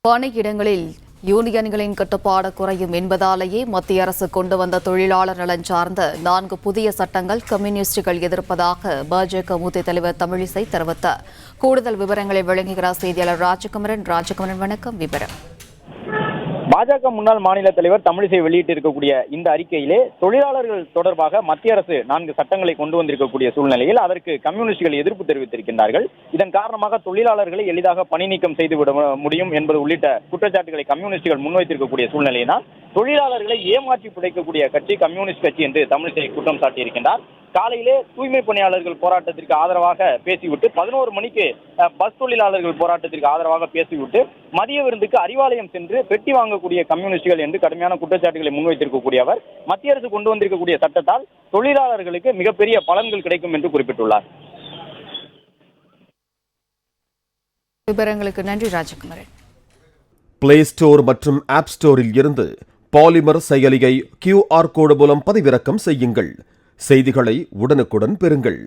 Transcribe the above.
பணியிடங்களில் யூனியன்களின் கட்டுப்பாடு குறையும் என்பதாலேயே மத்திய அரசு கொண்டு வந்த தொழிலாளர் நலன் சார்ந்த 4 புதிய சட்டங்கள் கம்யூனிஸ்டுகள் எதிர்ப்பதாக பாஜக மூத்த தலைவர் தமிழிசை தெரிவித்தார். கூடுதல் விவரங்களை வழங்குகிறார் செய்தியாளர் ராஜகுமரன். வணக்கம். விவரம். பாஜக முன்னாள் மாநில தலைவர் தமிழிசை வெளியிட்டிருக்கக்கூடிய இந்த அறிக்கையிலே தொழிலாளர்கள் தொடர்பாக மத்திய அரசு 4 சட்டங்களை கொண்டு வந்திருக்கக்கூடிய சூழ்நிலையில் அதற்கு கம்யூனிஸ்டுகள் எதிர்ப்பு தெரிவித்திருக்கின்றார்கள். இதன் காரணமாக தொழிலாளர்களை எளிதாக பணி நீக்கம் செய்துவிட முடியும் என்பது உள்ளிட்ட குற்றச்சாட்டுகளை கம்யூனிஸ்டுகள் முன்வைத்திருக்கக்கூடிய சூழ்நிலையினால் தொழிலாளர்களை ஏமாற்றி பிழைக்கக்கூடிய கட்சி கம்யூனிஸ்ட் கட்சி என்று தமிழிசை குற்றம் சாட்டியிருக்கின்றார். காலையிலே தூய்மை பணியாளர்கள் போராட்டத்திற்கு ஆதரவாக பேசிவிட்டு 11 மணிக்கு பஸ் தொழிலாளர்கள் போராட்டத்திற்கு ஆதரவாக பேசிவிட்டு மதிய விருந்துக்கு அறிவாலயம் சென்று பெட்டி வாங்கக்கூடிய கம்யூனிஸ்டுகள் என்று கடுமையான குற்றச்சாட்டுகளை முன்வைத்திருக்கக்கூடிய அவர் மத்திய அரசு கொண்டு வந்திருக்கக்கூடிய சட்டத்தால் தொழிலாளர்களுக்கு மிகப்பெரிய பலன்கள் கிடைக்கும் என்று குறிப்பிட்டுள்ளார். விவரங்களுக்கு நன்றி ராஜகுமரன். பிளே ஸ்டோர் மற்றும் ஆப் ஸ்டோரில் இருந்து பாலிமர் செயலியை QR கோடு மூலம் பதிவிறக்கம் செய்யுங்கள். செய்திகளை உடனுக்குடன் பெறுங்கள்.